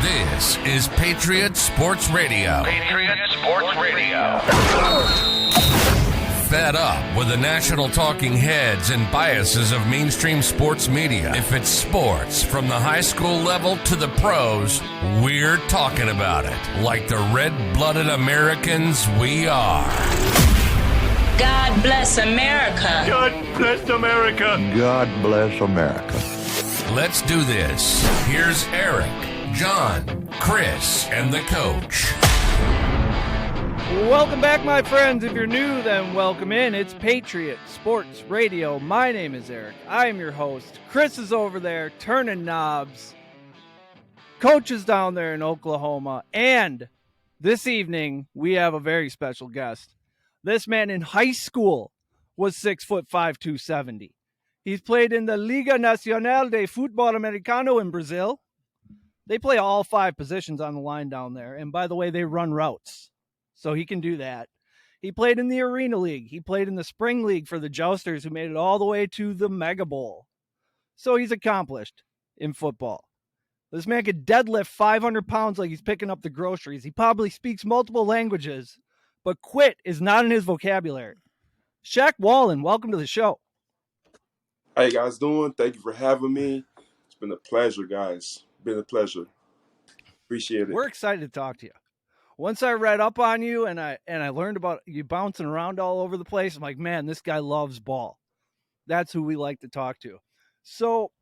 This is Patriot Sports Radio. Patriot Sports Radio. Fed up with the national talking heads and biases of mainstream sports media. If it's sports, from the high school level to the pros, we're talking about it. Like the red-blooded Americans we are. God bless America. God bless America. God bless America. Let's do this. Here's Eric, John, Chris, and the coach. Welcome back, my friends. If you're new, then welcome in. It's Patriot Sports Radio. My name is Eric. I am your host. Chris is over there turning knobs. Coach is down there in Oklahoma. And this evening, we have a very special guest. This man in high school was 6'5", 270. He's played in the Liga Nacional de Futebol Americano in Brazil. They play all 5 positions on the line down there. And by the way, they run routes. So he can do that. He played in the Arena League. He played in the Spring League for the Jousters, who made it all the way to the Mega Bowl. So he's accomplished in football. This man could deadlift 500 pounds like he's picking up the groceries. He probably speaks multiple languages, but quit is not in his vocabulary. Shaq Wallen, welcome to the show. How you guys doing? Thank you for having me. It's been a pleasure, guys. Been a pleasure. Appreciate it. We're excited to talk to you. Once I read up on you and I learned about you bouncing around all over the place, I'm like, man, this guy loves ball. That's who we like to talk to. So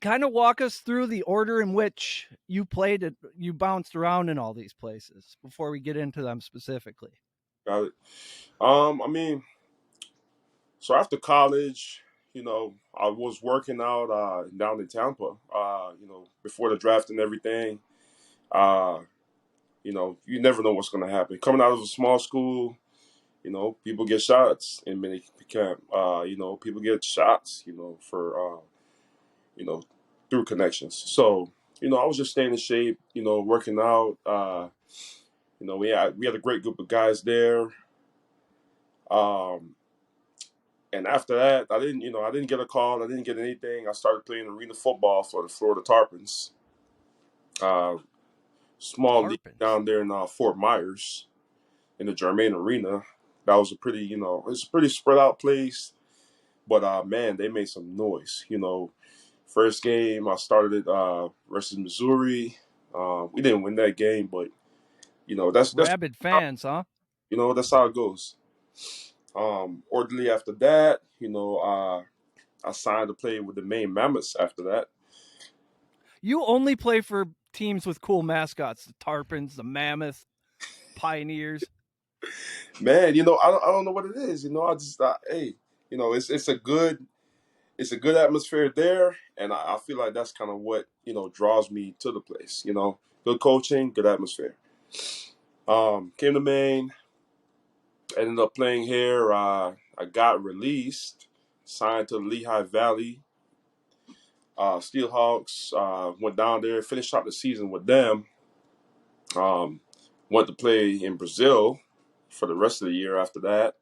kind of walk us through the order in which you played it, you bounced around in all these places before we get into them specifically. Got it. So after college, I was working out down in Tampa, before the draft and everything. You never know what's going to happen. Coming out of a small school, people get shots in mini camp. People get shots, for, through connections. So, I was just staying in shape, working out. We had a great group of guys there. And after that, I didn't get a call. I didn't get anything. I started playing arena football for the Florida Tarpons. Small league down there in Fort Myers in the Germain Arena. That was it's a pretty spread out place. But, man, they made some noise. First game, I started it versus Missouri. We didn't win that game, but, that's rabid fans, huh? That's how it goes. Orderly after that, I signed to play with the Maine Mammoths after that. You only play for teams with cool mascots, the Tarpons, the Mammoth, Pioneers. Man, I don't know what it is. I just it's a good atmosphere there, and I feel like that's kind of what draws me to the place. Good coaching, good atmosphere. Came to Maine, ended up playing here. I got released, signed to the Lehigh Valley Steelhawks. Went down there, finished out the season with them. Went to play in Brazil for the rest of the year after that.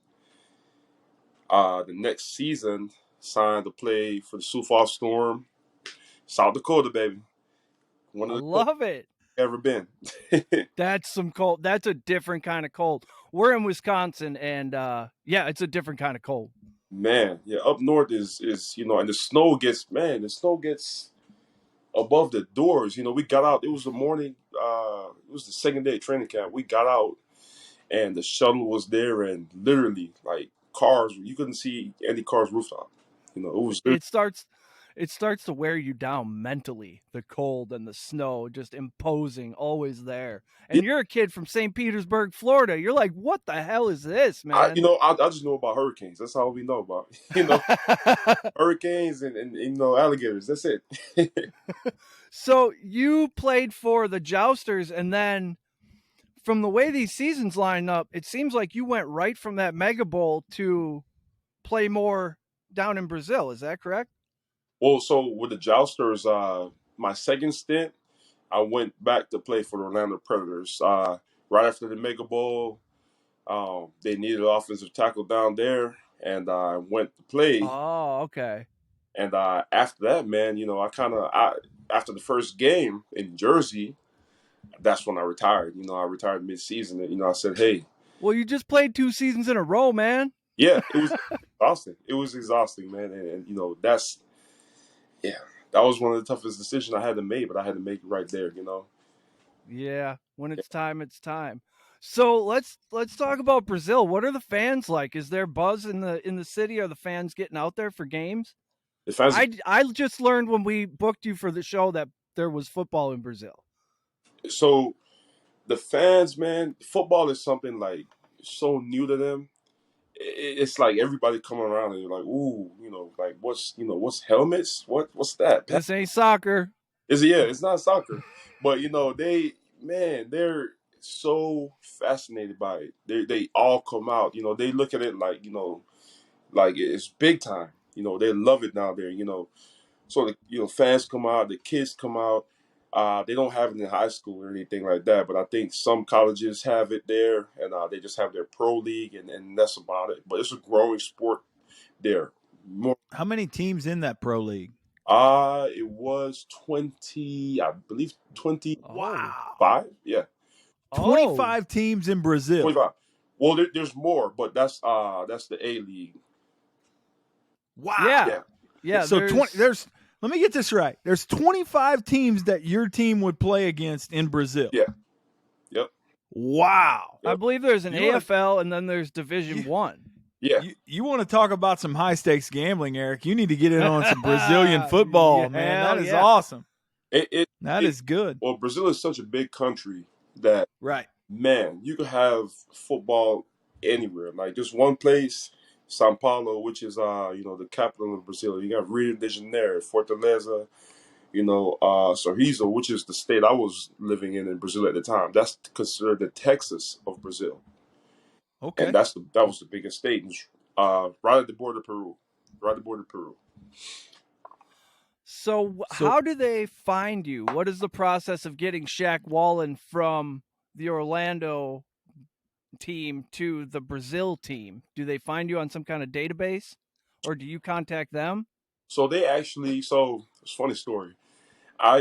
The next season, signed to play for the Sioux Falls Storm, South Dakota, baby. I love it. Ever been. That's some cold. That's a different kind of cold. We're in Wisconsin, and it's a different kind of cold. Man, yeah, up north is and the snow gets above the doors. We got out. It was the morning. It was the second day of training camp. We got out, and the shuttle was there, and literally, like, cars. You couldn't see any car's rooftop. It was. It starts to wear you down mentally. The cold and the snow, just imposing, always there. And you're a kid from St. Petersburg, Florida. You're like, what the hell is this, man? I just know about hurricanes. That's all we know about. Hurricanes and alligators. That's it. So you played for the Jousters, and then from the way these seasons line up, it seems like you went right from that Mega Bowl to play more down in Brazil. Is that correct? Well, so with the Jousters, my second stint, I went back to play for the Orlando Predators. Right after the Mega Bowl, they needed an offensive tackle down there, and I went to play. Oh, okay. And after that, man, after the first game in Jersey, that's when I retired. I retired mid-season. And, I said, hey, Well, you just played 2 seasons in a row, man. yeah, it was exhausting. It was exhausting, man. And yeah, that was one of the toughest decisions I had to make, but I had to make it right there. Yeah, when it's time, it's time. So let's talk about Brazil. What are the fans like? Is there buzz in the city? Are the fans getting out there for games? The fans, I just learned when we booked you for the show that there was football in Brazil. so the fans, man, football is something like so new to them. It's like everybody coming around and you're like, ooh, like what's helmets? What's that? This ain't soccer. It's not soccer, but they're so fascinated by it. They all come out. They look at it like it's big time. They love it down there. So the fans come out, the kids come out. They don't have it in high school or anything like that, but I think some colleges have it there, and they just have their pro league, and that's about it. But it's a growing sport there. More. How many teams in that pro league? It was 20, I believe 25. Wow. Yeah. 25 teams in Brazil. 25. Well, there's more, but that's the A league. Wow. Yeah. So there's let me get this right. There's 25 teams that your team would play against in Brazil. Yeah. Yep. Wow. I believe there's an AFL and then there's Division 1. Yeah. You want to talk about some high stakes gambling, Eric? You need to get in on some Brazilian football, man. That is awesome. That is good. Well, Brazil is such a big country that man, you could have football anywhere. Like just one place, São Paulo, which is the capital of Brazil. You got Rio de Janeiro, Fortaleza, Sorriso, which is the state I was living in Brazil at the time. That's considered the Texas of Brazil. Okay. And that was the biggest state, right at the border of Peru. So how do they find you? What is the process of getting Shaq Wallen from the Orlando team to the Brazil team? Do they find you on some kind of database, or do you contact them? So they actually, it's a funny story. I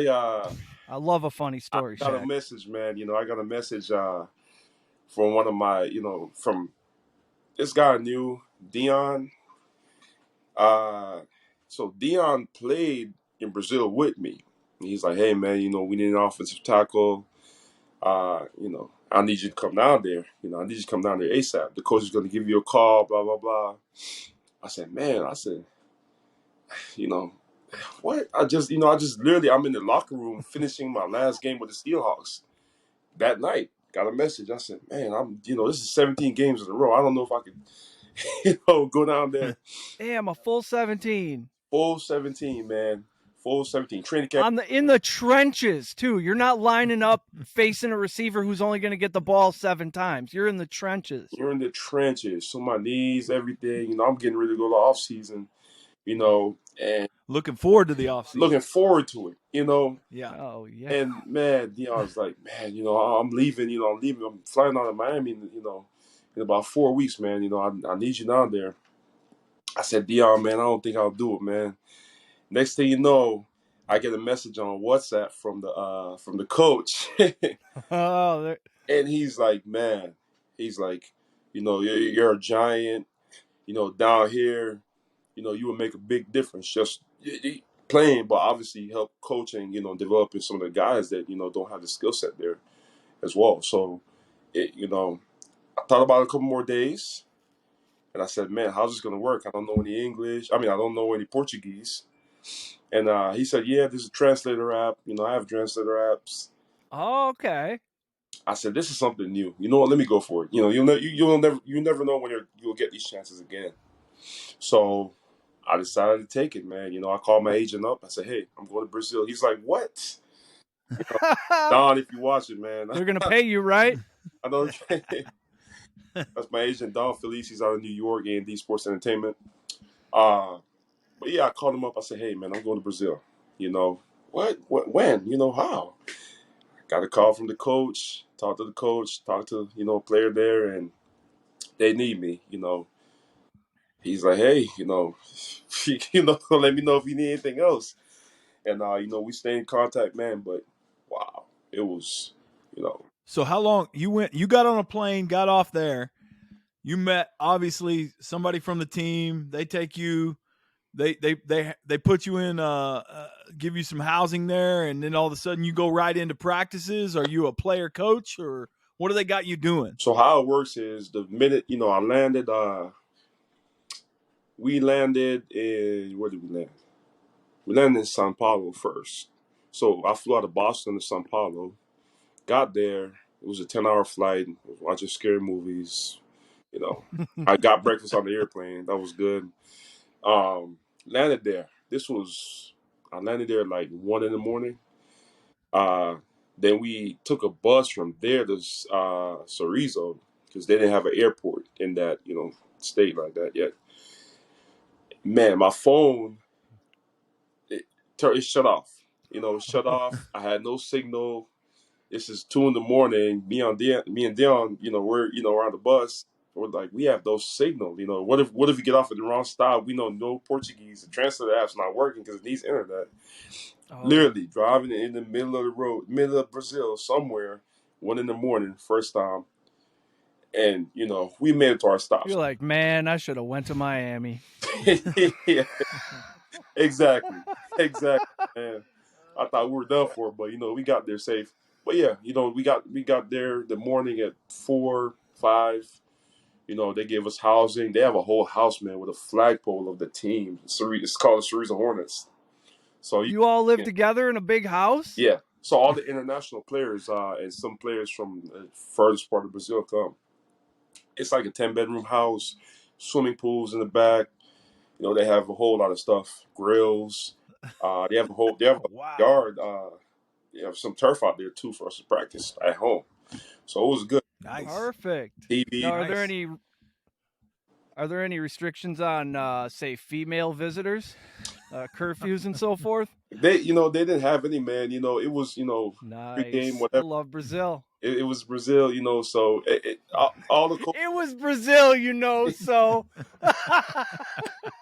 love a funny story. I got Shaq. a message, man. I got a message from one of my, from this guy I knew, Dion. So Dion played in Brazil with me. And he's like, hey, man, we need an offensive tackle. I need you to come down there. I need you to come down there ASAP. The coach is going to give you a call, blah, blah, blah. I said, what? I just literally, I'm in the locker room finishing my last game with the Steelhawks that night. Got a message. I said, man, this is 17 games in a row. I don't know if I could, go down there. Damn, a full 17. Full 17, man. Full 17. Training camp. In the trenches, too. You're not lining up facing a receiver who's only going to get the ball 7 times. You're in the trenches. You're in the trenches. So my knees, everything. I'm getting ready to go to off season, and looking forward to the offseason. Looking forward to it, Yeah. Oh, yeah. And, man, Dion's like, man, I'm leaving, I'm flying out of Miami, in about 4 weeks, man. I need you down there. I said, Dion, man, I don't think I'll do it, man. Next thing you know, I get a message on WhatsApp from the coach. And he's like, man, you're a giant, down here, you would make a big difference just playing, but obviously help coaching, developing some of the guys that, don't have the skill set there as well. So, I thought about it a couple more days, and I said, man, how's this going to work? I don't know any English. I don't know any Portuguese. And he said, yeah, there's a translator app. I have translator apps. Oh, okay. I said, this is something new. You know what? Let me go for it. You never know when you'll get these chances again. So I decided to take it, man. I called my agent up. I said, hey, I'm going to Brazil. He's like, what? Don, if you watch it, man. They're going to pay you, right? I know. That's my agent, Don Felice. He's out of New York, A&D Sports Entertainment. But yeah, I called him up. I said, hey, man, I'm going to Brazil. What, when? How? Got a call from the coach, talked to the coach, talked to, a player there, and they need me, He's like, hey, let me know if you need anything else. And, we stay in contact, man. But, wow, it was you know. So how long you got on a plane, got off there, you met obviously somebody from the team, they take you, they put you in give you some housing there, and then all of a sudden you go right into practices. Are you a player coach, or what do they got you doing? So how it works is the minute, you know, I landed, we landed in, where did we land? We landed in Sao Paulo first. So I flew out of Boston to Sao Paulo, got there. It was a 10-hour flight. I was watching scary movies. You know, I got breakfast on the airplane. That was good. Landed there. I landed there like 1 in the morning. Then we took a bus from there to Sorriso because they didn't have an airport in that, you know, state like that yet. Man, my phone, it shut off. You know, it shut off. I had no signal. This is 2 in the morning. Me and Dion, you know, we're on the bus. We're like, we have no signal. You know, what if we get off at the wrong stop? We know no Portuguese. The translator app's not working because it needs internet. Oh. Literally driving in the middle of the road, middle of Brazil, somewhere, 1 in the morning, first time. And, you know, we made it to our stop. You're like, man, I should have went to Miami. Yeah. Exactly, man. I thought we were done for, but, you know, we got there safe. But yeah, you know, we got there the morning at 4, 5. You know, they gave us housing. They have a whole house, man, with a flagpole of the team. It's called the Cerezo Hornets. So you all live together in a big house? Yeah. So all the international players and some players from the furthest part of Brazil come. It's like a 10-bedroom house, swimming pools in the back. You know, they have a whole lot of stuff, grills. They have a wow. yard. They have some turf out there too for us to practice at home. So it was good. Nice. Perfect. TV. Now, are there any restrictions on say female visitors, curfews and so forth? They didn't have any, man. You know, it was, you know, nice. Game, whatever. I love Brazil. It was Brazil, you know. So all the it was Brazil, you know. So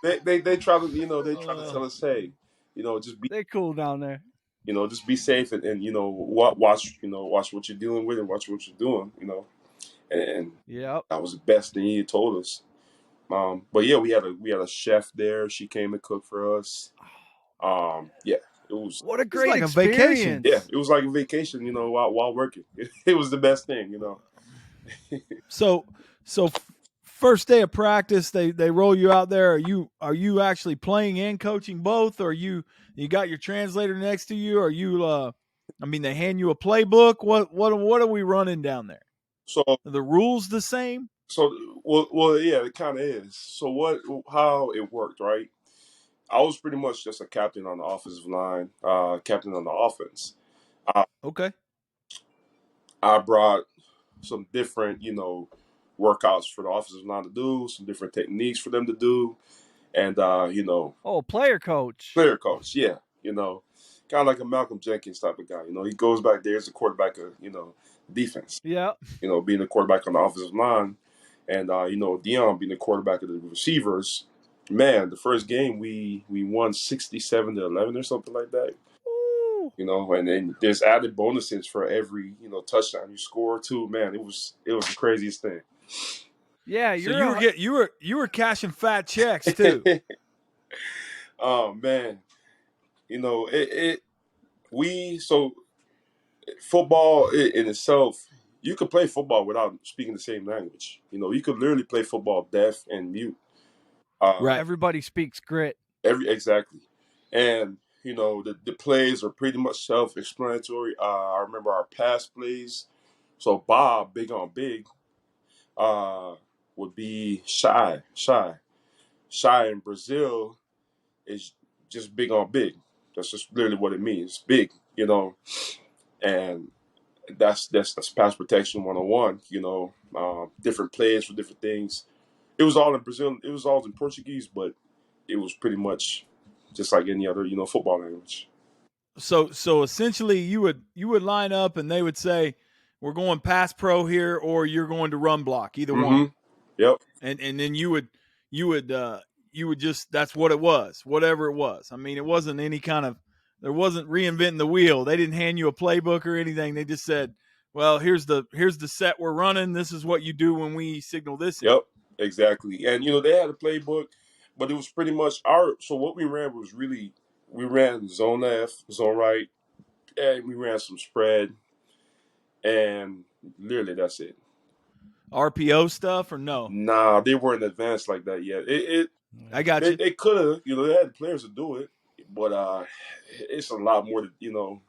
they try to, you know, tell us, hey, you know, just be. They cool down there. You know, just be safe and you know, watch what you're dealing with and watch what you're doing. You know, and yeah, that was the best thing he told us. But yeah, we had a chef there. She came and cooked for us. Yeah, it was. What a great like experience. A vacation. Yeah, it was like a vacation. You know, while working, it was the best thing. You know. So first day of practice, they roll you out there. Are you actually playing and coaching both, or you got your translator next to you? Are you they hand you a playbook? What are we running down there? So are the rules the same? So well yeah, it kind of is. So how it worked, right? I was pretty much just a captain on the offensive line, captain on the offense. Okay. I brought some different, you know, workouts for the offensive line to do, some different techniques for them to do, and you know. Oh, player coach, yeah. You know, kind of like a Malcolm Jenkins type of guy. You know, he goes back there as a quarterback of, you know, defense. Yeah. You know, being a quarterback on the offensive line, and you know, Dion being the quarterback of the receivers. Man, the first game we won 67-11 or something like that. Ooh. You know, and then there's added bonuses for every, you know, touchdown you score too. Man, it was the craziest thing. Yeah, you were cashing fat checks too. Oh man, you know football in itself. You could play football without speaking the same language. You know, you could literally play football deaf and mute. Right. Everybody speaks grit. Exactly. And, you know, the plays are pretty much self-explanatory. I remember our pass plays. So Bob, big on big, would be shy. Shy in Brazil is just big on big. That's just literally what it means. Big, you know. And that's pass protection 101, you know, different plays for different things. It was all in Brazil. It was all in Portuguese, but it was pretty much just like any other, you know, football language. So essentially, you would line up, and they would say, "We're going pass pro here, or you're going to run block, either one." Yep. And then you would just, that's what it was, whatever it was. I mean, it wasn't any kind of, there wasn't reinventing the wheel. They didn't hand you a playbook or anything. They just said, well, here's the set we're running. This is what you do when we signal this in. Yep, exactly. And they had a playbook, but it was pretty much so what we ran was really, we ran zone left, zone right, and we ran some spread, and literally that's it. RPO stuff or no? Nah, they weren't advanced like that yet. I got you. They could have, they had players to do it, but it's a lot more to.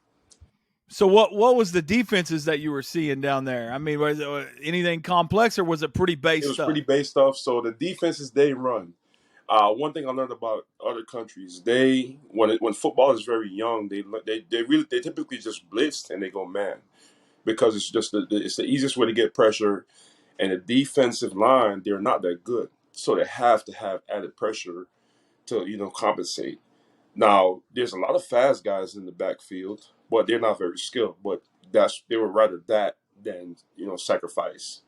So what was the defenses that you were seeing down there? I mean, was it anything complex or was it pretty base It was stuff? pretty base stuff. So the defenses they run. One thing I learned about other countries, when football is very young, they typically just blitz and they go man, because it's just it's the easiest way to get pressure, and the defensive line, they're not that good, so they have to have added pressure to compensate. Now there's a lot of fast guys in the backfield, but they're not very skilled. But they would rather that than sacrifice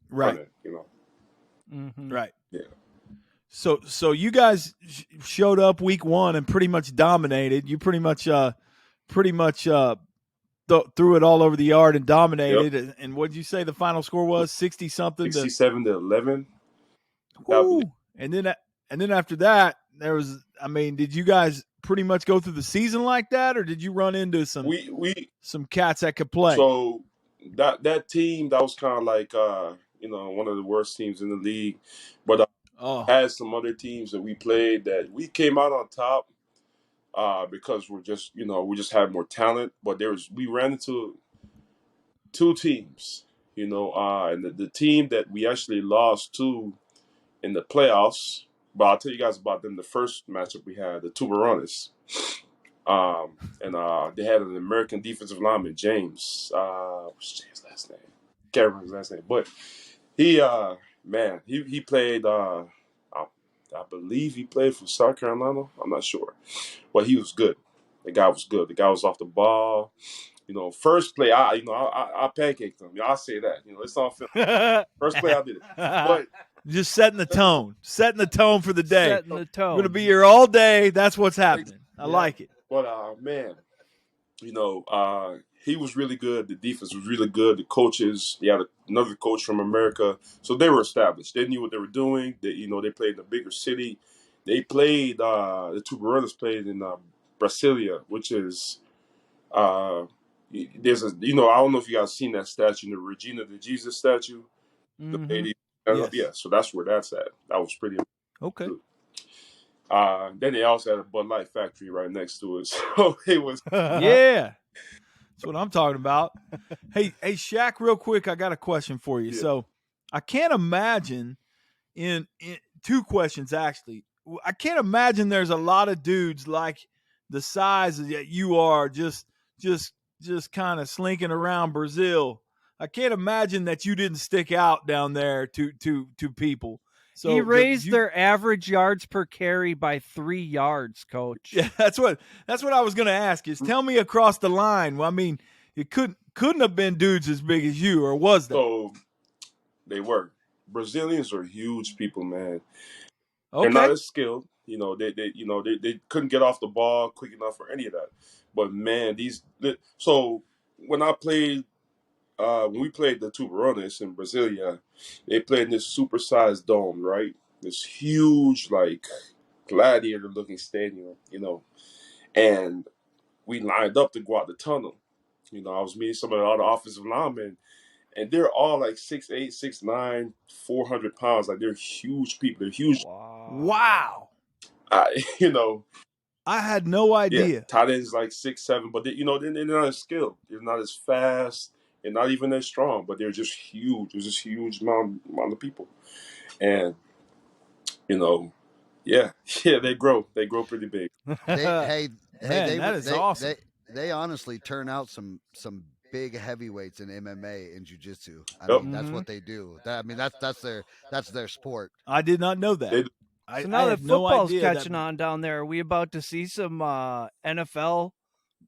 right. Mm-hmm. Right. Yeah. So you guys showed up week 1 and pretty much dominated. You pretty much threw it all over the yard and dominated. Yep. And what did you say the final score was? 60-something? 67-11. And then after that, there was. I mean, did you guys pretty much go through the season like that, or did you run into some cats that could play? So that team, that was kind of like one of the worst teams in the league, but had some other teams that we played that we came out on top because we just had more talent. But we ran into 2 teams, and the team that we actually lost to in the playoffs. But I'll tell you guys about them. The first matchup we had, the Tuberones, and they had an American defensive lineman, James. What's James' last name? Can't remember his last name, but he played. I believe he played for South Carolina. I'm not sure, but he was good. The guy was good. The guy was off the ball. First play, I pancaked him. I'll say that. It's on film. First play, I did it, but. Just setting the tone for the day. Setting the tone. I'm going to be here all day. That's what's happening. I like it. But, man, he was really good. The defense was really good. The coaches, they had another coach from America. So they were established. They knew what they were doing. They played in a bigger city. They played, the Tuberones played in Brasilia, which is, there's I don't know if you guys seen that statue, the Regina de Jesus statue. Mm-hmm. The lady. Yes. Yeah, so that's where that's at. That was pretty okay. Then they also had a Bud Light factory right next to it, so it was. Yeah, that's what I'm talking about. Hey, Shaq, real quick, I got a question for you. Yeah. So I can't imagine in 2 questions actually. I can't imagine there's a lot of dudes like the size that you are, just kind of slinking around Brazil. I can't imagine that you didn't stick out down there to people. So he raised their average yards per carry by 3 yards, Coach. Yeah, that's what I was going to ask. Is tell me across the line. Well, I mean, it couldn't have been dudes as big as you, or was there? So they were. Brazilians are huge people, man. Okay. They're not as skilled. They couldn't get off the ball quick enough for any of that. But man, so when we played the Tuberones in Brasilia, they played in this supersized dome, right? This huge, like, gladiator-looking stadium, and we lined up to go out the tunnel. I was meeting some of the other offensive linemen, and they're all like 6'8", 6'9", 400 pounds. Like, they're huge people. They're huge. Wow. I had no idea. Yeah, tight ends like 6'7", but they're not as skilled. They're not as fast. And not even as strong, but they're just huge. There's this huge amount of people, and they grow. They grow pretty big. That is awesome. They honestly turn out some big heavyweights in MMA and jiu-jitsu. I Yep. mean, that's what they do. That's their sport. I did not know that. So now that football's catching on down there, are we about to see some NFL?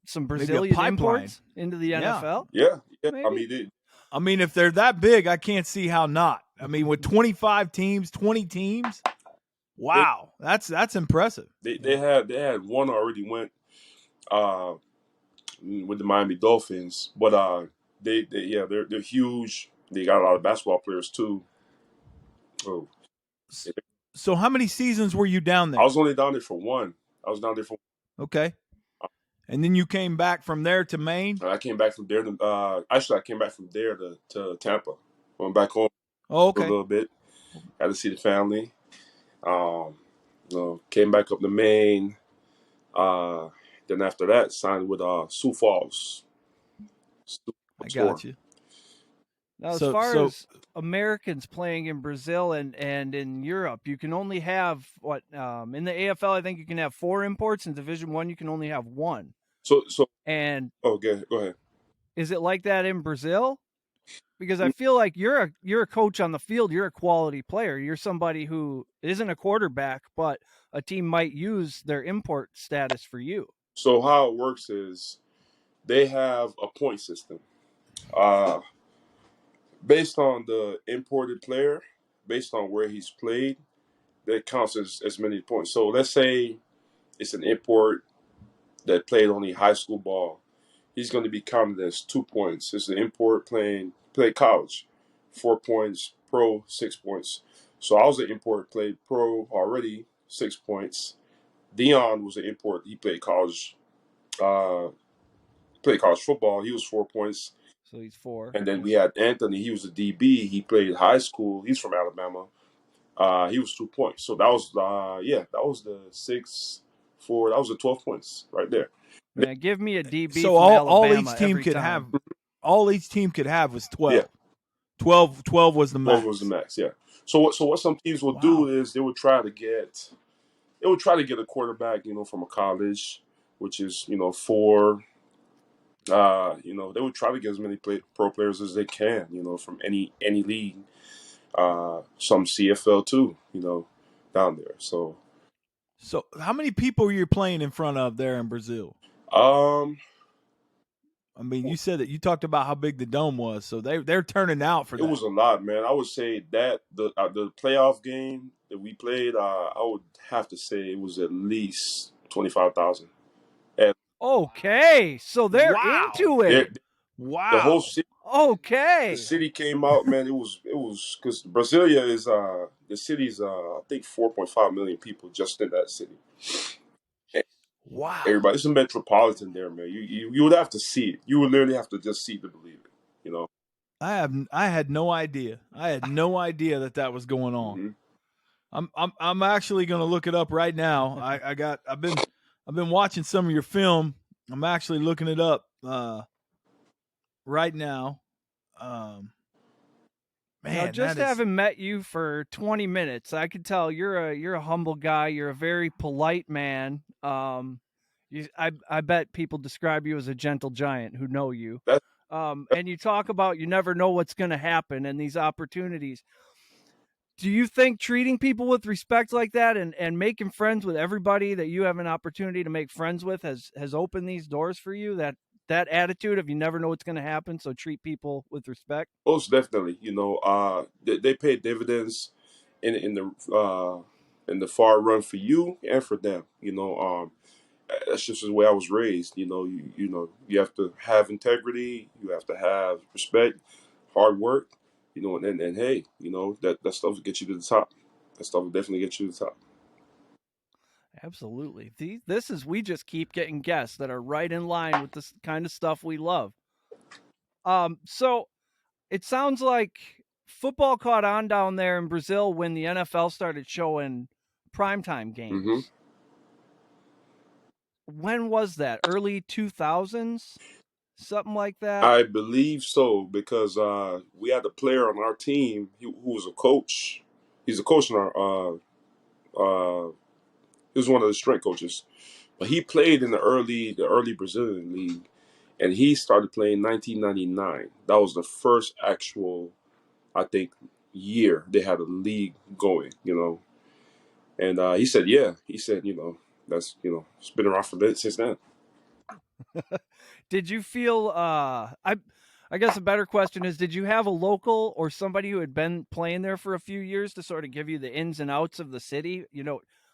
Some Brazilian imports into the NFL? Yeah. Maybe? I mean, if they're that big, I can't see how not. I mean, with 25 teams, 20 teams, wow, that's impressive. They had one already went with the Miami Dolphins, but they're huge. They got a lot of basketball players too. Oh, So how many seasons were you down I there? was only down there for one. I was down there for. Okay. And then you came back from there to Maine? I came back from there to actually I came back from there to Tampa. Went back home Oh, for a okay. little bit. Got to see the family. Came back up to Maine. Then after that, signed with Sioux Falls. I Tour. got you. Now, as far as Americans playing in Brazil and in Europe, you can only have in the AFL, I think you can have 4 imports. In Division 1, you can only have 1. So And okay, go ahead. is it like that in Brazil? Because I feel like you're a coach on the field, you're a quality player. You're somebody who isn't a quarterback, but a team might use their import status for you. So how it works is they have a point system. Based on the imported player, based on where he's played, that counts as many points. So let's say it's an import that played only high school ball. He's going to be counted as 2 points. It's an import played college, 4 points, pro 6 points. So I was an import, played pro already, 6 points. Dion was an import. He played college football. He was 4 points. So he's 4. And then we had Anthony. He was a DB. He played high school. He's from Alabama. He was 2 points. So that was that was the 6, 4. That was the 12 points right there. Man, give me a DB. So from all Alabama each team could time. have, all each team could have was 12. Yeah. 12 was the max. 12 was the max. Yeah. So what some teams will do is they would try to get a quarterback, from a college, which is 4. They would try to get as many pro players as they can, from any league. Some CFL too, down there. So how many people are you playing in front of there in Brazil? I mean, you said that you talked about how big the dome was, so they're turning out for that. It was a lot, man. I would say that the playoff game that we played, I would have to say it was at least 25,000. Okay, so they're into it. Wow. The whole city. Okay. The city came out, man. It was because Brasilia is the city's I think 4.5 million people just in that city. Wow. Everybody, it's a metropolitan there, man. You would have to see it. You would literally have to just see it to believe it. I had no idea. I had no idea that was going on. Mm-hmm. I'm actually going to look it up right now. I've been watching some of your film. I'm actually looking it up right now. Man, now, just having met you for 20 minutes, I could tell you're a humble guy. You're a very polite man. I bet people describe you as a gentle giant who know you. And you talk about you never know what's going to happen and these opportunities. Do you think treating people with respect like that and making friends with everybody that you have an opportunity to make friends with has opened these doors for you? That attitude of you never know what's going to happen, so treat people with respect. Most definitely, they pay dividends in the far run for you and for them. That's just the way I was raised. You have to have integrity. You have to have respect, hard work. And hey, that stuff will get you to the top. That stuff will definitely get you to the top. Absolutely. We just keep getting guests that are right in line with this kind of stuff we love. So it sounds like football caught on down there in Brazil when the NFL started showing primetime games. Mm-hmm. When was that? Early 2000s? Something like that? I believe so, because we had a player on our team who was a coach. He's a coach in our he was one of the strength coaches. But he played in the early Brazilian league, and he started playing 1999. That was the first actual, I think, year they had a league going, And he said, that's, it's been around since then. Did you feel, I guess a better question is, did you have a local or somebody who had been playing there for a few years to sort of give you the ins and outs of the city?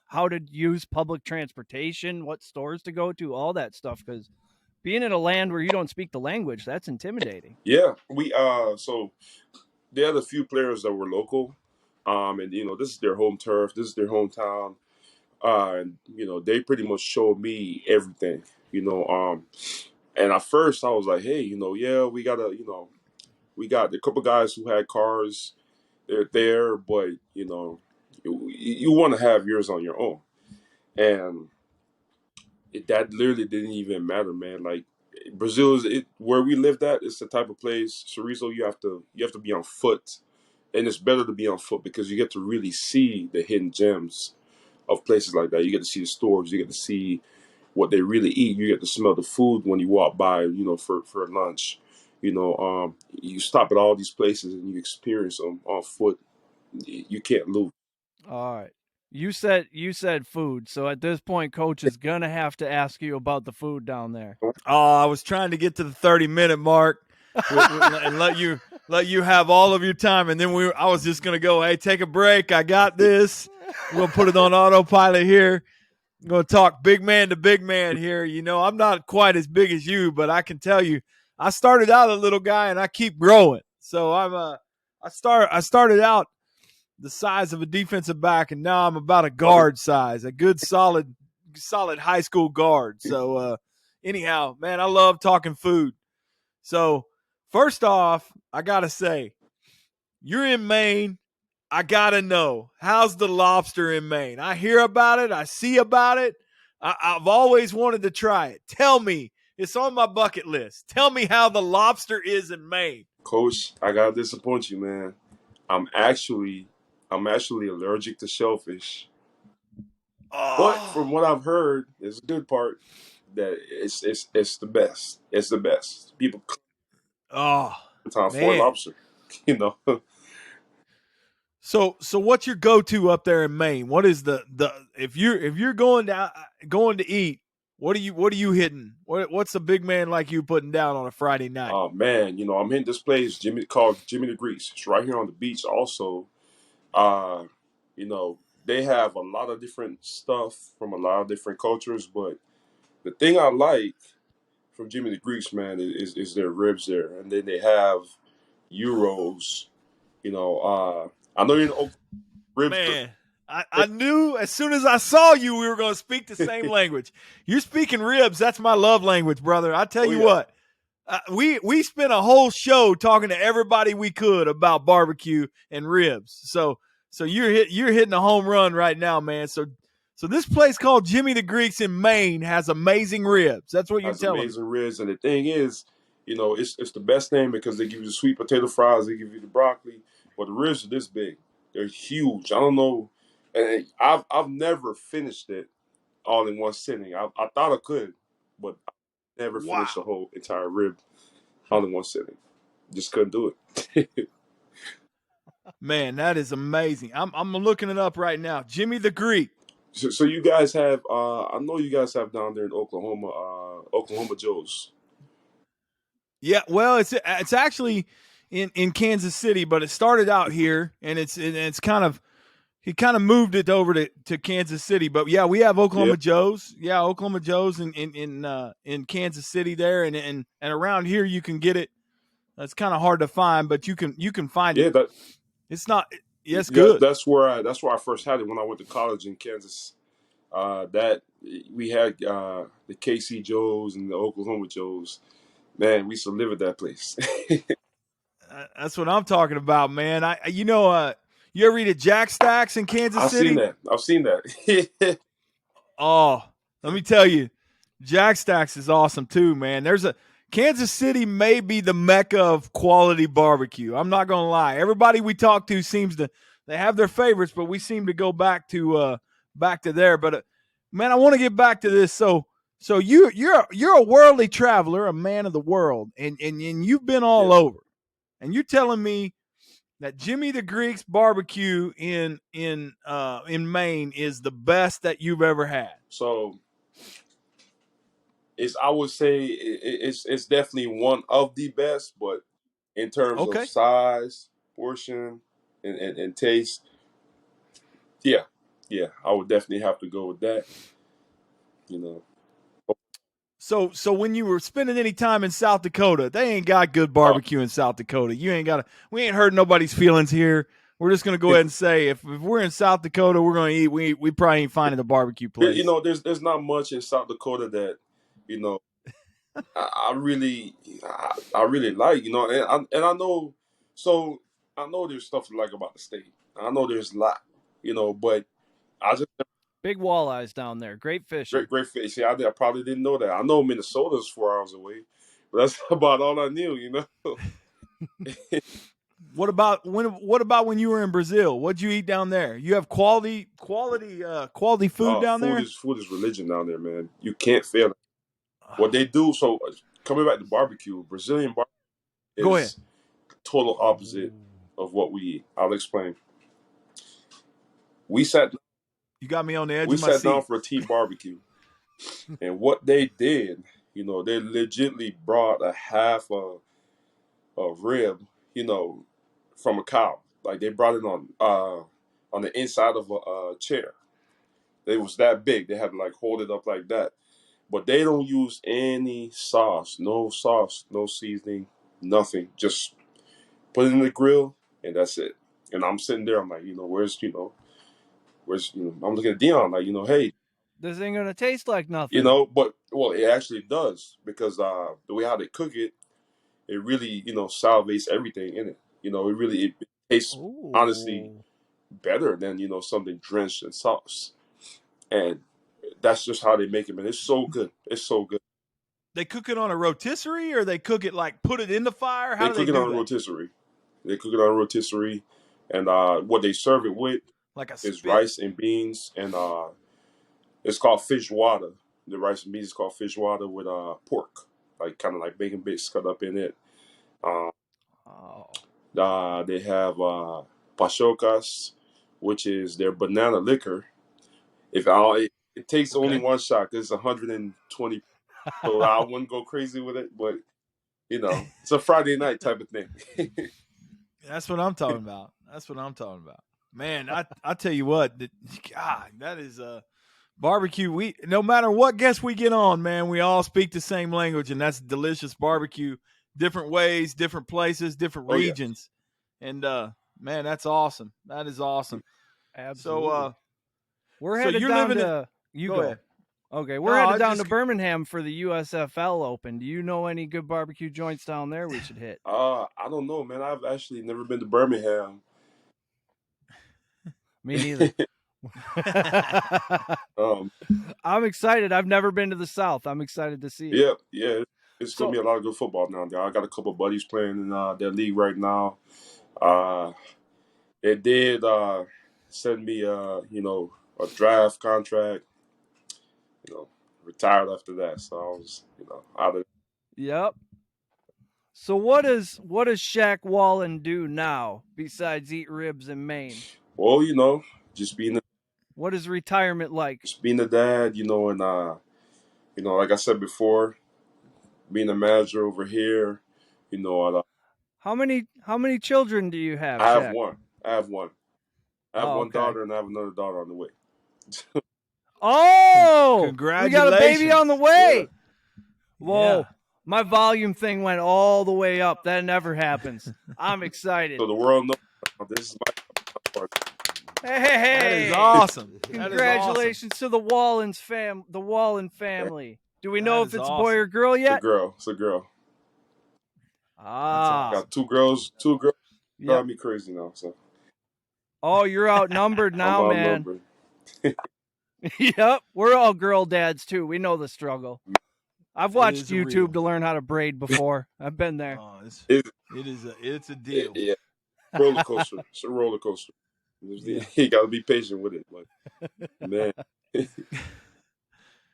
How to use public transportation, what stores to go to, all that stuff, because Being in a land where you don't speak the language, that's intimidating. Yeah, we so they had a few players that were local, and this is their home turf, this is their hometown, and they pretty much showed me everything, and at first I was like, hey, yeah, we got a couple guys who had cars, they're there, but you want to have yours on your own, and that literally didn't even matter, man. Like Brazil is where we lived at. It's the type of place, Chorizo. You have to be on foot, and it's better to be on foot because you get to really see the hidden gems of places like that. You get to see the stores. You get to see what they really eat. You get to smell the food when you walk by. For lunch. You stop at all these places and you experience them on foot. You can't lose. All right. You said food, so at this point, Coach is gonna have to ask you about the food down there. Oh, I was trying to get to the 30-minute mark and let you have all of your time, and then I was just gonna go, hey, take a break. I got this. We're gonna put it on autopilot here. I'm gonna talk big man to big man here. I'm not quite as big as you, but I can tell you, I started out a little guy and I keep growing. So I started out the size of a defensive back, and now I'm about a guard size, a good solid high school guard. So anyhow, man, I love talking food. So first off, I gotta say, you're in Maine. I gotta know, how's the lobster in Maine? I hear about it, I see about it. I've always wanted to try it. Tell me, it's on my bucket list. Tell me how the lobster is in Maine. Coach, I gotta disappoint you, man. I'm actually allergic to shellfish. But from Oh, what I've heard, it's a good part that it's the best. It's the best. People oh, time for man. lobster. You know. So what's your go-to up there in Maine? What is the if you're going to eat, what are you hitting? What's a big man like you putting down on a Friday night? Oh man, I'm hitting this place, called Jimmy the Grease. It's right here on the beach. Also, uh, you know, they have a lot of different stuff from a lot of different cultures, but the thing I like from Jimmy the Grease, man, is their ribs there, and then they have euros. I know you're in ribs. Man, I knew as soon as I saw you, we were going to speak the same language. You're speaking ribs. That's my love language, brother. I tell Oh you yeah, what, we spent a whole show talking to everybody we could about barbecue and ribs. So you're hitting a home run right now, man. So this place called Jimmy the Greeks in Maine has amazing ribs. That's what you're has telling me. amazing ribs, and the thing is, it's the best thing because they give you the sweet potato fries, they give you the broccoli, but the ribs are this big. They're huge. I don't know, and I've never finished it all in one sitting. I thought I could, but I never Wow. finished the whole entire rib all in one sitting. Just couldn't do it. Man, that is amazing. I'm looking it up right now. Jimmy the Greek. So you guys have, I know you guys have down there in Oklahoma, Oklahoma Joe's. Yeah, well, it's actually in Kansas City, but it started out here, and it's kind of he kind of moved it over to Kansas City. But yeah, we have Yeah, Oklahoma Joe's. Yeah, Oklahoma Joe's in Kansas City there, and around here you can get it. It's kind of hard to find, but you can find it. yeah, that It's not. Yeah, it's yeah, good. that's where I first had it when I went to college in Kansas. That we had the KC Joes and the Oklahoma Joes. Man, we used to live at that place. That's what I'm talking about, man. You ever eat at Jack Stacks in Kansas I've seen City? that. I've seen that. Oh, let me tell you, Jack Stacks is awesome too, man. Kansas City may be the mecca of quality barbecue. I'm not gonna lie. Everybody we talk to they have their favorites, but we seem to go back to there. But man, I want to get back to this. So you're a worldly traveler, a man of the world, and you've been all Yeah. over, and you're telling me that Jimmy the Greek's barbecue in Maine is the best that you've ever had. So I would say it's definitely one of the best, but in terms of Okay. size, portion, and taste, yeah, I would definitely have to go with that. You know, So when you were spending any time in South Dakota, they ain't got good barbecue in South Dakota. We ain't hurt nobody's feelings here. We're just gonna go ahead and say if we're in South Dakota, we're gonna eat. We probably ain't finding a barbecue place. You know, there's not much in South Dakota that, you know, I really like, you know, and I know, so I know there's stuff to like about the state. I know there's a lot, you know, but I just Big walleyes down there. Great fishing. great fish. See, I probably didn't know that. I know Minnesota's 4 hours away, but that's about all I knew, you know. What about when you were in Brazil? What'd you eat down there? You have quality food down there? Food is religion down there, man. You can't fail it. What they do, so coming back to barbecue, Brazilian barbecue Go ahead. is total opposite of what we eat. I'll explain. You got me on the edge We of my sat seat. down for a tea barbecue, and they did, you know, they legitimately brought a half a rib, you know, from a cow. Like they brought it on the inside of a chair. It was that big. They had to like hold it up like that. But they don't use any sauce, no seasoning, nothing. Just put it in the grill, and that's it. And I'm sitting there. I'm like, you know, I'm looking at Dion, like, you know, hey, This ain't gonna taste like nothing. you know, but well, it actually does because the way how they cook it, it really, you know, salvates everything in it. You know, it tastes honestly better than, you know, something drenched in sauce. And that's just how they make it, man. It's so good. It's so good. They cook it on a rotisserie, or they cook it like put it in the fire? How do they cook it do on a that? rotisserie. They cook it on a rotisserie, and what they serve it with Like is rice and beans, and it's called fish water. The rice and beans is called fish water with pork, like kind of like bacon bits cut up in it. They have pachocas, which is their banana liquor. It takes only one shot because it's 120, so I wouldn't go crazy with it. But you know, it's a Friday night type of thing. That's what I'm talking about. Man, I tell you what, God, that is barbecue. No matter what guest we get on, man, we all speak the same language, and that's delicious barbecue. Different ways, different places, different regions. Yeah. And man, that's awesome. That is awesome. Absolutely. So we're headed down to go ahead. Okay, we're headed down to Birmingham for the USFL Open. Do you know any good barbecue joints down there we should hit? I don't know, man. I've actually never been to Birmingham. Me neither. I'm excited. I've never been to the South. I'm excited to see it. Yeah. It's going to be a lot of good football down there. I got a couple of buddies playing in their league right now. They did send me, you know, a draft contract. You know, retired after that, so I was, you know, out of. Yep. So what does Shaq Wallen do now besides eat ribs in Maine? Well, you know, just being. What is retirement like? Just being a dad, you know, and you know, like I said before, being a manager over here, you know. How many children do you have? I have Shaq? one. I have one daughter, and I have another daughter on the way. Oh, congratulations! We got a baby on the way. Yeah. Whoa, my volume thing went all the way up. That never happens. I'm excited. So the world knows this is my part. Hey, that is awesome! Congratulations to the Wallen family. Do we know if it's a boy or girl yet? It's a girl. Ah, got two girls. Drive me crazy now. So. Oh, you're outnumbered now, I'm man. outnumbered. Yep, we're all girl dads too. We know the struggle. I've watched YouTube to learn how to braid before. I've been there. Oh, it's a deal. Yeah, roller coaster. It's a roller coaster. You got to be patient with it, but man.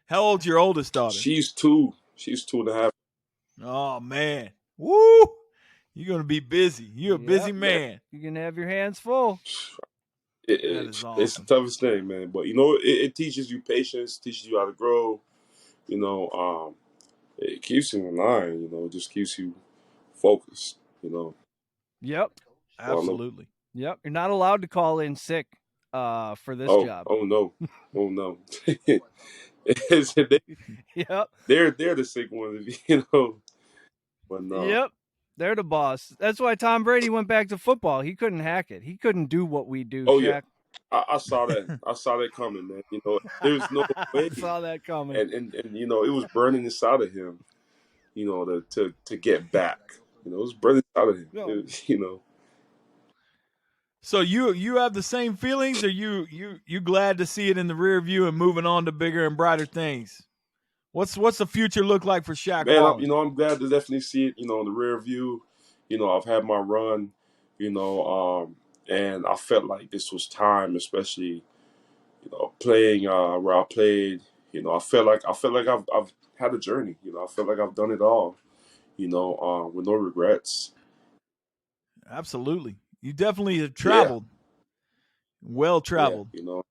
How old's your oldest daughter? She's 2. She's 2.5. Oh man, woo! You're gonna be busy. You're a busy man. You're gonna have your hands full. It's the toughest thing, man. But you know, it teaches you patience, teaches you how to grow. You know, it keeps you in line. You know, it just keeps you focused. You know. Yep. Absolutely. Yep. You're not allowed to call in sick for this job. Oh no. Yep. They're the sick ones, you know. But no. Yep. They're the boss. That's why Tom Brady went back to football. He couldn't hack it. He couldn't do what we do, Oh yeah, Shaq. I saw that. I saw that coming, man. You know, there's no I way, saw that coming. and you know, it was burning inside of him. You know, to get back. You know, it was burning inside of him. No. It was, you know. So you have the same feelings, or you glad to see it in the rear view and moving on to bigger and brighter things? What's the future look like for Shaq Man, Wallen? I'm glad to definitely see it. You know, in the rear view. You know, I've had my run. You know, and I felt like this was time, especially playing where I played. You know, I felt like I've had a journey. You know, I feel like I've done it all. You know, with no regrets. Absolutely, you definitely have traveled, well traveled. Yeah, you know.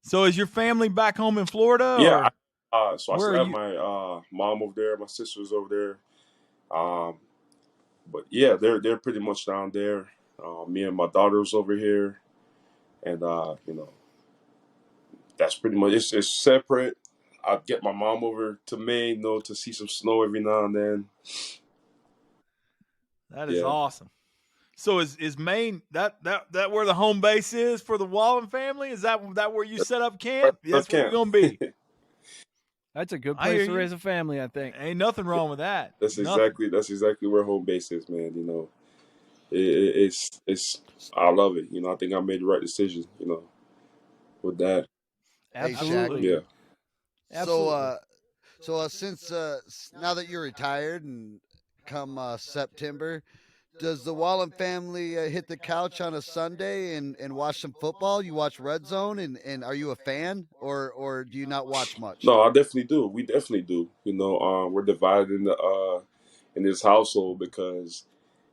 So is your family back home in Florida? Yeah. Or So I still have my mom over there, my sister's over there. But yeah, they're pretty much down there. Me and my daughter's over here, and you know, that's pretty much it's separate. I get my mom over to Maine, to see some snow every now and then. That is awesome. So is Maine that where the home base is for the Wallen family? Is that where you set up camp? That's where you're gonna be. That's a good place to raise a family, I think. Ain't nothing wrong with that. That's exactly where home base is, man. You know, it's I love it. You know, I think I made the right decision. You know, with that. Absolutely. Hey, yeah. Absolutely. So since now that you're retired and come September, does the Wallen family hit the couch on a Sunday and watch some football? You watch Red Zone, and are you a fan, or do you not watch much? No, I definitely do. We definitely do. You know, we're divided in this household because,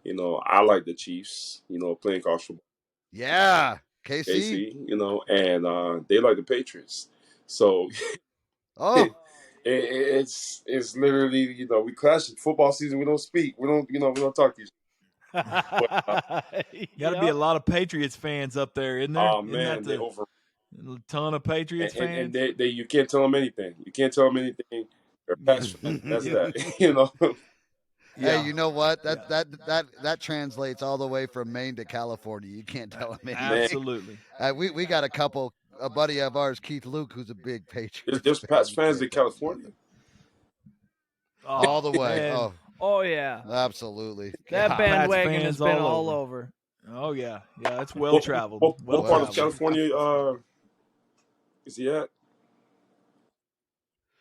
I like the Chiefs. Playing college football. Yeah, KC. And they like the Patriots. So Oh, it's literally, we clash. Football season, we don't speak. We don't talk to each other. Got to be a lot of Patriots fans up there, isn't there? Oh man, they over a ton of Patriots fans. And they you can't tell them anything. You can't tell them anything. They're passionate. That's that. Hey, you know what? That translates all the way from Maine to California. You can't tell them anything. Absolutely. We got a buddy of ours, Keith Luke, who's a big Patriots. There's Pats fans in California. All the way. Man. Oh yeah. Absolutely. That bandwagon has been all over. Oh yeah. Yeah, it's well traveled. What part of California is he at?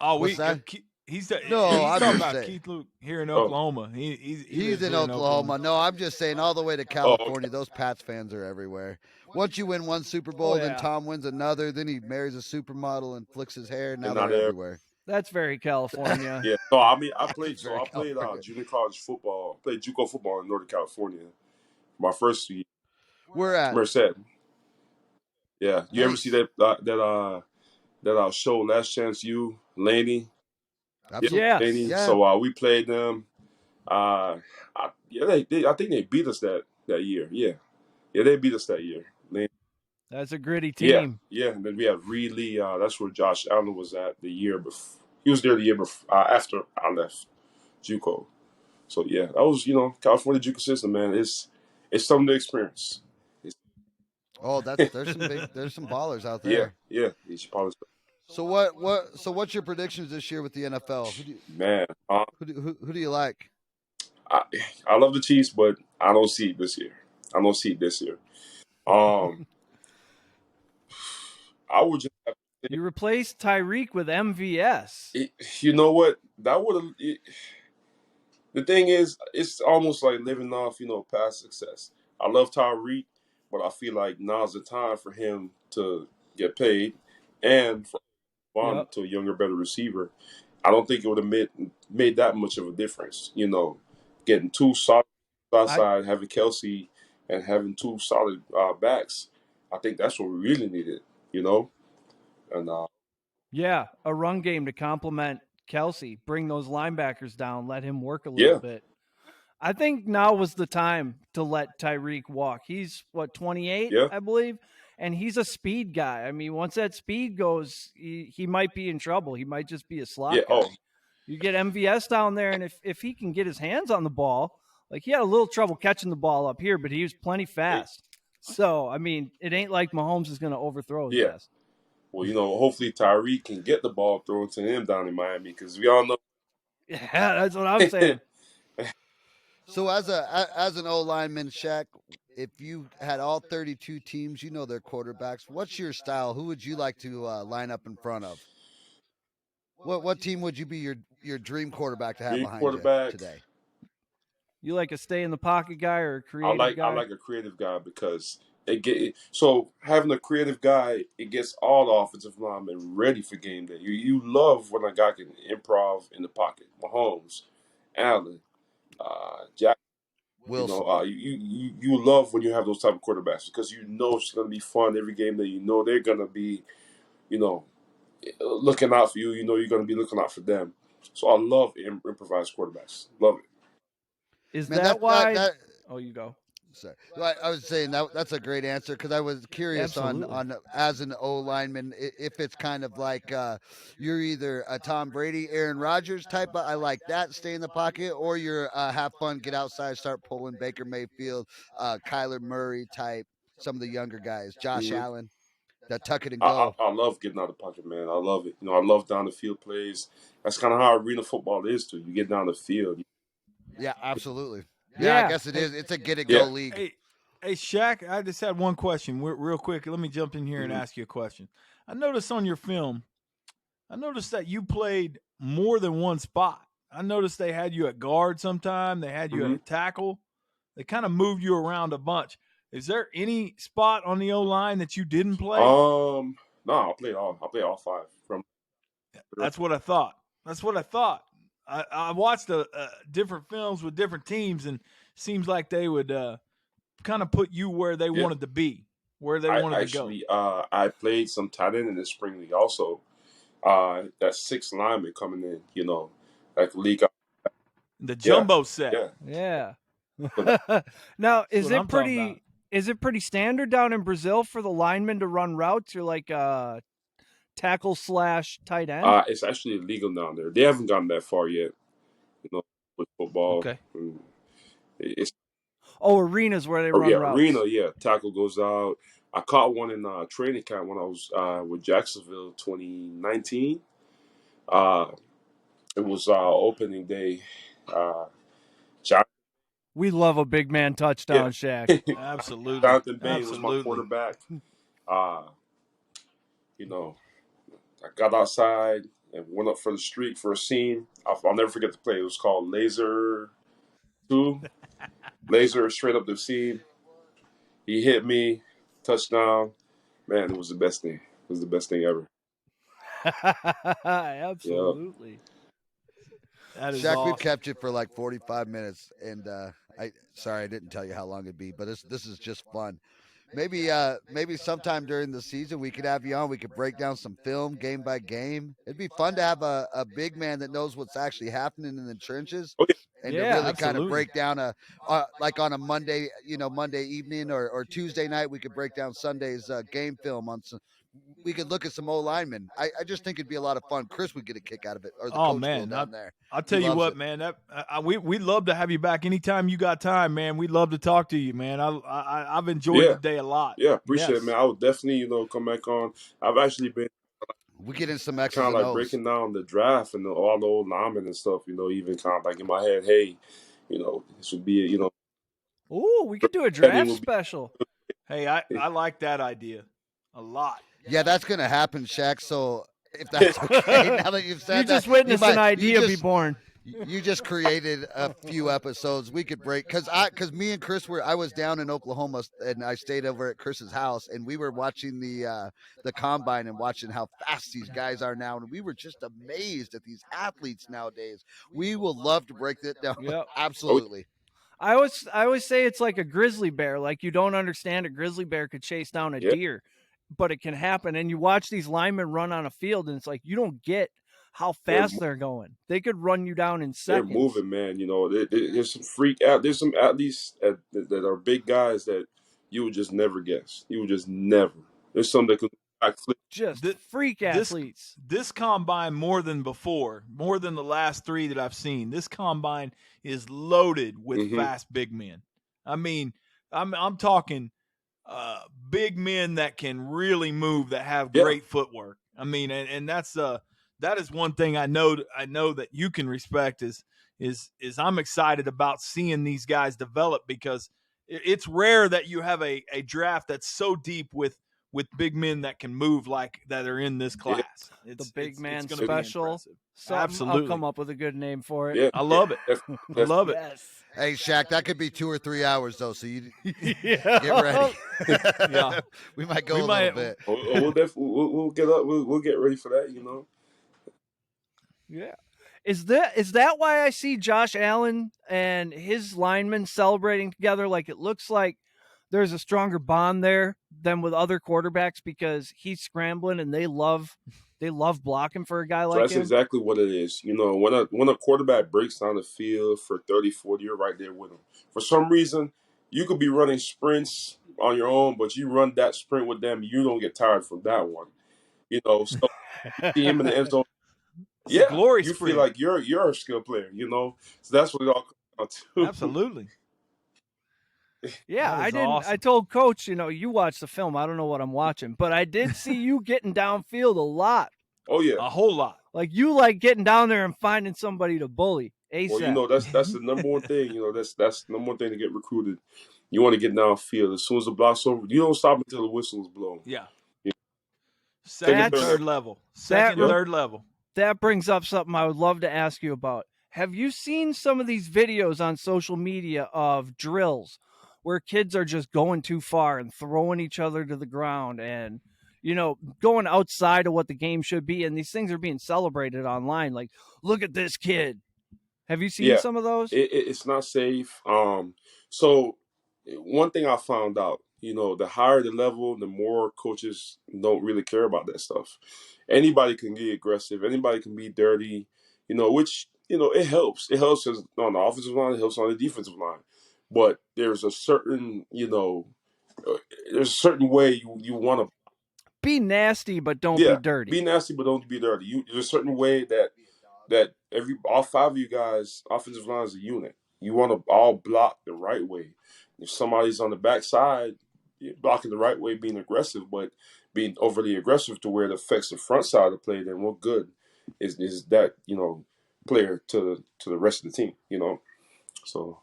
Oh, he's talking about Keith Luke here in Oklahoma. He's in Oklahoma. No, I'm just saying all the way to California. Those Pats fans are everywhere. Once you win one Super Bowl, then Tom wins another. Then he marries a supermodel and flicks his hair. Now they're everywhere. That's very California. Yeah. No, I mean I played junior college football. I played JUCO football in Northern California. My first year. Where at? Merced. Yeah. You ever see that show Last Chance U, Laney? Absolutely. Yes. Yeah. So we played them. I think they beat us that year. Yeah. Yeah, they beat us that year. That's a gritty team. Yeah. And then we have Reedley. That's where Josh Allen was at the year before. He was there the year before, after I left JUCO. So yeah, that was California JUCO system, man. It's something to experience. There's some ballers out there. Yeah. You should probably. So what's your predictions this year with the NFL? Who do you like? I love the Chiefs, but I don't see it this year. I would just have to You replaced Tyreek with MVS. you know what? That would have. The thing is, it's almost like living off, past success. I love Tyreek, but I feel like now's the time for him to get paid and for to a younger, better receiver. I don't think it would have made that much of a difference. Getting two solid outside, having Kelsey, and having two solid backs. I think that's what we really needed. And yeah, a run game to complement Kelsey, bring those linebackers down, let him work a little bit. I think now was the time to let Tyreek walk. He's 28, I believe. and he's a speed guy. I mean, once that speed goes, he might be in trouble. He might just be a slot Yeah. guy. Oh, You get MVS down there, and if he can get his hands on the ball, like he had a little trouble catching the ball up here, but he was plenty fast. So, I mean, it ain't like Mahomes is going to overthrow his yeah. ass. Well, hopefully Tyreek can get the ball thrown to him down in Miami because we all know. Yeah, that's what I'm saying. So as an O lineman, Shaq, if you had all 32 teams, their quarterbacks. What's your style? Who would you like to line up in front of? What team would you be your dream quarterback to have Dream behind you quarterback. today? You like a stay in the pocket guy or a I creative guy? like a creative guy because so having a creative guy, it gets all the offensive linemen ready for game day. You love when a guy can improv in the pocket. Mahomes, Allen, Jack. Wilson. You love when you have those type of quarterbacks because it's going to be fun every game that they're going to be looking out for you. You're going to be looking out for them. So I love improvised quarterbacks. Love it. Is Man, that why? that Oh, you go. Sorry. I was saying that's a great answer because I was curious on as an O lineman if it's kind of like you're either a Tom Brady, Aaron Rodgers type of I like that stay in the pocket, or you're have fun, get outside, start pulling Baker Mayfield, Kyler Murray type, some of the younger guys, Josh Allen, that tuck it and go. I love getting out of the pocket, man. I love it. I love down the field plays. That's kind of how arena football is too. You get down the field. Yeah, absolutely. Yeah. I guess it is. It's a get it go league. Hey, Shaq, I just had one question real quick. Let me jump in here and ask you a question. I noticed on your film, that you played more than one spot. I noticed they had you at guard sometime. They had you at a tackle. They kind of moved you around a bunch. Is there any spot on the O-line that you didn't play? No, I played all five. That's what I thought. I watched different films with different teams, and seems like they would kind of put you where they wanted to be, where they wanted to go. I played some tight end in the spring league also. That 6 lineman coming in, like league. The jumbo set. Yeah. Now, is it pretty standard down in Brazil for the linemen to run routes or like tackle / tight end? It's actually illegal down there. They haven't gotten that far yet, with football. Okay. It's arenas where they run routes. Arena, yeah. Tackle goes out. I caught one in training camp when I was with Jacksonville 2019. It was opening day. We love a big man touchdown, Shaq. Absolutely. Jonathan Bain was my quarterback. I got outside and went up for the street for a seam. I'll never forget the play. It was called Laser 2. Laser straight up the seam. He hit me, touchdown. Man, it was the best thing. It was the best thing ever. Absolutely. Yep. That is Shaq, awesome. we've kept you for like 45 minutes, and I didn't tell you how long it'd be, but this is just fun. Maybe sometime during the season we could have you on. We could break down some film game by game. It'd be fun to have a big man that knows what's actually happening in the trenches. Oh, yeah. And to really kind of break down like on a Monday, Monday evening or Tuesday night, we could break down Sunday's game film on some. We could look at some old linemen. I just think it'd be a lot of fun. Chris would get a kick out of it, or the coach will down there. I'll tell you what, man. We'd love to have you back anytime you got time, man. We'd love to talk to you, man. I've enjoyed the day a lot. Yeah, appreciate it, man. I would definitely, come back on. I've actually been. We get in some X's kind of and like O's. breaking down the draft and all the old linemen and stuff. Even kind of like in my head, hey, this would be, Ooh, we could do a draft special. Hey, I like that idea a lot. Yeah, that's gonna happen, Shaq. So if that's okay, now that you've said you just witnessed an idea be born. You just created a few episodes we could break because me and Chris I was down in Oklahoma and I stayed over at Chris's house and we were watching the combine and watching how fast these guys are now, and we were just amazed at these athletes nowadays. We will love to break that down. Yep. Absolutely. I always say it's like a grizzly bear. Like, you don't understand a grizzly bear could chase down a deer, but it can happen. And you watch these linemen run on a field, and it's like you don't get how fast they're going. They could run you down in seconds. They're moving, man. There's some freak out. There's some athletes that are big guys that you would just never guess. You would just never. There's some that could backflip. Just Th- freak athletes. This combine, more than before, more than the last 3 that I've seen, this combine is loaded with Mhm. fast big men. I mean, I'm talking big men that can really move, that have Yeah. great footwork. I mean, and that is one thing I know that you can respect is I'm excited about seeing these guys develop, because it's rare that you have a draft that's so deep with big men that can move like that are in this class. The big man gonna be special. impressive. Something, Absolutely. I'll come up with a good name for it. Yeah. I love it. I love it. Yes. Hey, Shaq, that could be 2 or 3 hours though, so you Yeah. get ready. Yeah. We might go We a might- little bit. We'll get up. We'll get ready for that. You know. Yeah. Is that why I see Josh Allen and his linemen celebrating together? Like, it looks like there's a stronger bond there than with other quarterbacks, because he's scrambling and they love blocking for a guy So like that's him. exactly what it is. You know, when a quarterback breaks down the field for 30, 40, you're right there with him. For some reason, you could be running sprints on your own, but you run that sprint with them, you don't get tired from that one. You know, so you see him in the end zone. It's a glory you sprint. feel like you're a skill player. You know, so that's what it all comes down to. Absolutely. Yeah, That is I didn't. awesome. I told Coach, you watch the film. I don't know what I'm watching, but I did see you getting downfield a lot. Oh yeah. A whole lot. Like, you like getting down there and finding somebody to bully ASAP. Well, you know, that's the number one thing. You know, that's the number one thing to get recruited. You want to get downfield. As soon as the block's over, you don't stop until the whistle's blown. Yeah. Yeah. Second, That's- third level. Second, that- third level. That brings up something I would love to ask you about. Have you seen some of these videos on social media of drills where kids are just going too far and throwing each other to the ground and, going outside of what the game should be? And these things are being celebrated online. Like, look at this kid. Have you seen Yeah. some of those? It's not safe. So one thing I found out, the higher the level, the more coaches don't really care about that stuff. Anybody can get aggressive. Anybody can be dirty, which, it helps. It helps us on the offensive line. It helps on the defensive line. But there's a certain, there's a certain way you want to Be nasty, but don't be dirty. Be nasty, but don't be dirty. There's a certain way that all 5 of you guys, offensive line is a unit. You want to all block the right way. If somebody's on the backside, you're blocking the right way, being aggressive, but being overly aggressive to where it affects the front side of the play, then what good is that, player to the rest of the team, So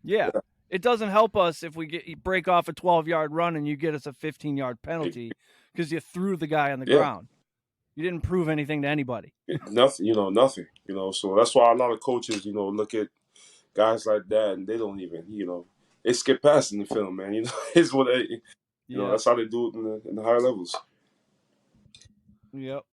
Yeah. It doesn't help us if you break off a 12-yard run and you get us a 15-yard penalty because you threw the guy on the ground. You didn't prove anything to anybody. Nothing. So that's why a lot of coaches, look at guys like that and they don't even, they skip past in the film, man. It's what they, that's how they do it in the higher levels. Yep.